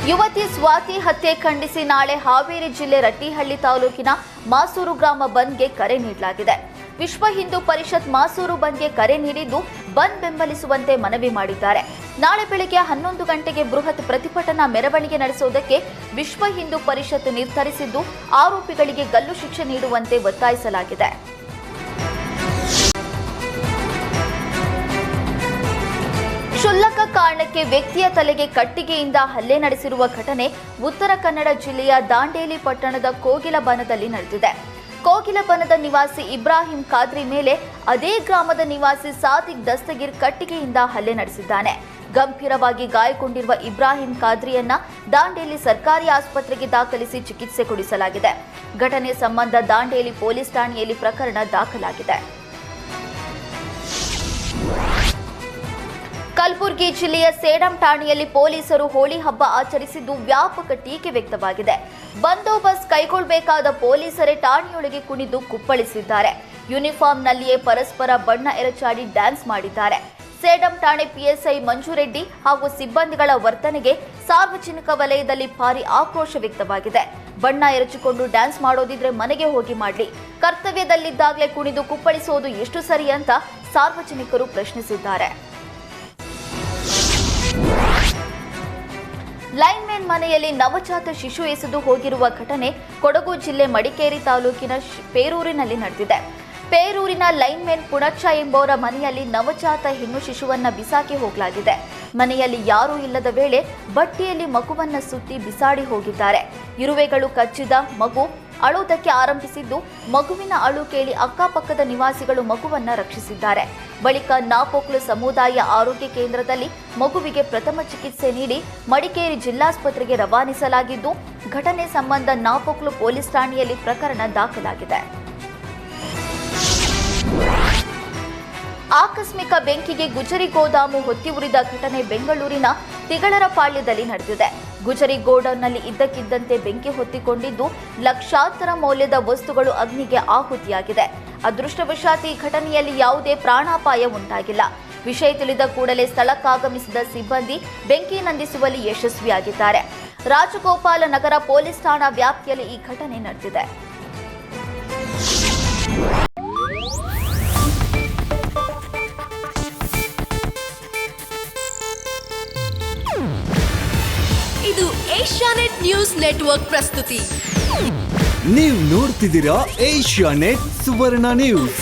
ಯುವತಿ ಸ್ವಾತಿ ಹತ್ಯೆ ಖಂಡಿಸಿ ನಾಳೆ ಹಾವೇರಿ ಜಿಲ್ಲೆ ರಟ್ಟಿಹಳ್ಳಿ ತಾಲೂಕಿನ ಮಾಸೂರು ಗ್ರಾಮ ಬಂದ್ಗೆ ಕರೆ ನೀಡಲಾಗಿದೆ. ವಿಶ್ವ ಹಿಂದೂ ಪರಿಷತ್ ಮಾಸೂರು ಬಂದ್ಗೆ ಕರೆ ನೀಡಿದ್ದು ಬಂದ್ ಬೆಂಬಲಿಸುವಂತೆ ಮನವಿ ಮಾಡಿದ್ದಾರೆ. ನಾಳೆ ಬೆಳಗ್ಗೆ 11 ಗಂಟೆಗೆ ಬೃಹತ್ ಪ್ರತಿಭಟನಾ ಮೆರವಣಿಗೆ ನಡೆಸುವುದಕ್ಕೆ ವಿಶ್ವ ಹಿಂದೂ ಪರಿಷತ್ ನಿರ್ಧರಿಸಿದ್ದು ಆರೋಪಿಗಳಿಗೆ ಗಲ್ಲು ಶಿಕ್ಷೆ ನೀಡುವಂತೆ ಒತ್ತಾಯಿಸಲಾಗಿದೆ. ಕ್ಷುಲ್ಲಕ ಕಾರಣಕ್ಕೆ ವ್ಯಕ್ತಿಯ ತಲೆಗೆ ಕಟ್ಟಿಗೆಯಿಂದ ಹಲ್ಲೆ ನಡೆಸಿರುವ ಘಟನೆ ಉತ್ತರ ಕನ್ನಡ ಜಿಲ್ಲೆಯ ದಾಂಡೇಲಿ ಪಟ್ಟಣದ ಕೋಗಿಲಬನದಲ್ಲಿ ನಡೆದಿದೆ. ಕೋಗಿಲಬನದ ನಿವಾಸಿ ಇಬ್ರಾಹಿಂ ಖಾದ್ರಿ ಮೇಲೆ ಅದೇ ಗ್ರಾಮದ ನಿವಾಸಿ ಸಾದಿಕ್ ದಸ್ತಗೀರ್ ಕಟ್ಟಿಗೆಯಿಂದ ಹಲ್ಲೆ ನಡೆಸಿದ್ದಾನೆ. ಗಂಭೀರವಾಗಿ ಗಾಯಗೊಂಡಿರುವ ಇಬ್ರಾಹಿಂ ಖಾದ್ರಿಯನ್ನ ದಾಂಡೇಲಿ ಸರ್ಕಾರಿ ಆಸ್ಪತ್ರೆಗೆ ದಾಖಲಿಸಿ ಚಿಕಿತ್ಸೆ ಕೊಡಿಸಲಾಗಿದೆ. ಘಟನೆ ಸಂಬಂಧ ದಾಂಡೇಲಿ ಪೊಲೀಸ್ ಠಾಣೆಯಲ್ಲಿ ಪ್ರಕರಣ ದಾಖಲಾಗಿದೆ. ಕಲಬುರಗಿ ಜಿಲ್ಲೆಯ ಸೇಡಂ ಠಾಣೆಯಲ್ಲಿ ಪೊಲೀಸರು ಹೋಳಿ ಹಬ್ಬ ಆಚರಿಸಿದ್ದು ವ್ಯಾಪಕ ಟೀಕೆ ವ್ಯಕ್ತವಾಗಿದೆ. ಬಂದೋಬಸ್ತ್ ಕೈಗೊಳ್ಳಬೇಕಾದ ಪೊಲೀಸರೇ ಠಾಣೆಯೊಳಗೆ ಕುಣಿದು ಕುಪ್ಪಳಿಸಿದ್ದಾರೆ. ಯೂನಿಫಾರ್ಮ್ನಲ್ಲಿಯೇ ಪರಸ್ಪರ ಬಣ್ಣ ಎರಚಾಡಿ ಡ್ಯಾನ್ಸ್ ಮಾಡಿದ್ದಾರೆ. ಸೇಡಂ ಠಾಣೆ ಪಿಎಸ್ಐ ಮಂಜುರೆಡ್ಡಿ ಹಾಗೂ ಸಿಬ್ಬಂದಿಗಳ ವರ್ತನೆಗೆ ಸಾರ್ವಜನಿಕ ವಲಯದಲ್ಲಿ ಭಾರಿ ಆಕ್ರೋಶ ವ್ಯಕ್ತವಾಗಿದೆ. ಬಣ್ಣ ಎರಚಿಕೊಂಡು ಡ್ಯಾನ್ಸ್ ಮಾಡೋದಿದ್ರೆ ಮನೆಗೆ ಹೋಗಿ ಮಾಡಲಿ, ಕರ್ತವ್ಯದಲ್ಲಿದ್ದಾಗಲೇ ಕುಣಿದು ಕುಪ್ಪಳಿಸೋದು ಎಷ್ಟು ಸರಿ ಅಂತ ಸಾರ್ವಜನಿಕರು ಪ್ರಶ್ನಿಸಿದ್ದಾರೆ. ಲೈನ್ಮನ್ ಮನೆಯಲ್ಲಿ ನವಜಾತ ಶಿಶು ಎಸೆದು ಹೋಗಿರುವ ಘಟನೆ ಕೊಡಗು ಜಿಲ್ಲೆ ಮಡಿಕೇರಿ ತಾಲೂಕಿನ ಪೇರೂರಿನಲ್ಲಿ ನಡೆದಿದೆ. ಪೇರೂರಿನ ಲೈನ್ಮನ್ ಪುಣಚ್ಚ ಎಂಬುವರ ಮನೆಯಲ್ಲಿ ನವಜಾತ ಹೆಣ್ಣು ಶಿಶುವನ್ನ ಬಿಸಾಕಿ ಹೋಗಲಾಗಿದೆ. ಮನೆಯಲ್ಲಿ ಯಾರೂ ಇಲ್ಲದ ವೇಳೆ ಬಟ್ಟೆಯಲ್ಲಿ ಮಗುವನ್ನ ಸುತ್ತಿ ಬಿಸಾಡಿ ಹೋಗಿದ್ದಾರೆ. ಇರುವೆಗಳು ಕಚ್ಚಿದ ಮಗು ಅಳುವುದಕ್ಕೆ ಆರಂಭಿಸಿದ್ದು ಮಗುವಿನ ಅಳು ಕೇಳಿ ಅಕ್ಕಪಕ್ಕದ ನಿವಾಸಿಗಳು ಮಗುವನ್ನ ರಕ್ಷಿಸಿದ್ದಾರೆ. ಬಳಿಕ ನಾಪೋಕ್ಲು ಸಮುದಾಯ ಆರೋಗ್ಯ ಕೇಂದ್ರದಲ್ಲಿ ಮಗುವಿಗೆ ಪ್ರಥಮ ಚಿಕಿತ್ಸೆ ನೀಡಿ ಮಡಿಕೇರಿ ಜಿಲ್ಲಾಸ್ಪತ್ರೆಗೆ ರವಾನಿಸಲಾಗಿದ್ದು ಘಟನೆ ಸಂಬಂಧ ನಾಪೋಕ್ಲು ಪೊಲೀಸ್ ಠಾಣೆಯಲ್ಲಿ ಪ್ರಕರಣ ದಾಖಲಾಗಿದೆ. ಆಕಸ್ಮಿಕ ಬೆಂಕಿಗೆ ಗುಜರಿ ಗೋದಾಮು ಹೊತ್ತಿ ಉರಿದ ಘಟನೆ ಬೆಂಗಳೂರಿನ ತಿಗಳರಪಾಳ್ಯದಲ್ಲಿ ನಡೆದಿದೆ. ಗುಜರಿ ಗೋಡೌನ್ನಲ್ಲಿ ಇದ್ದಕ್ಕಿದ್ದಂತೆ ಬೆಂಕಿ ಹೊತ್ತಿಕೊಂಡಿದ್ದು ಲಕ್ಷಾಂತರ ಮೌಲ್ಯದ ವಸ್ತುಗಳು ಅಗ್ನಿಗೆ ಆಹುತಿಯಾಗಿದೆ. ಅದೃಷ್ಟವಶಾತ್ ಈ ಘಟನೆಯಲ್ಲಿ ಯಾವುದೇ ಪ್ರಾಣಾಪಾಯ ಉಂಟಾಗಿಲ್ಲ. ವಿಷಯ ತಿಳಿದ ಕೂಡಲೇ ಸ್ಥಳಕ್ಕಾಗಮಿಸಿದ ಸಿಬ್ಬಂದಿ ಬೆಂಕಿ ನಂದಿಸುವಲ್ಲಿ ಯಶಸ್ವಿಯಾಗಿದ್ದಾರೆ. ರಾಜಗೋಪಾಲ ನಗರ ಪೊಲೀಸ್ ಠಾಣಾ ವ್ಯಾಪ್ತಿಯಲ್ಲಿ ಈ ಘಟನೆ ನಡೆದಿದೆ. ಇದು ಏಷ್ಯಾನೆಟ್ ನ್ಯೂಸ್ ನೆಟ್ವರ್ಕ್ ಪ್ರಸ್ತುತಿ. ನೀವು ನೋಡ್ತಿದ್ದೀರಾ ಏಷ್ಯಾನೆಟ್ ಸುವರ್ಣ ನ್ಯೂಸ್.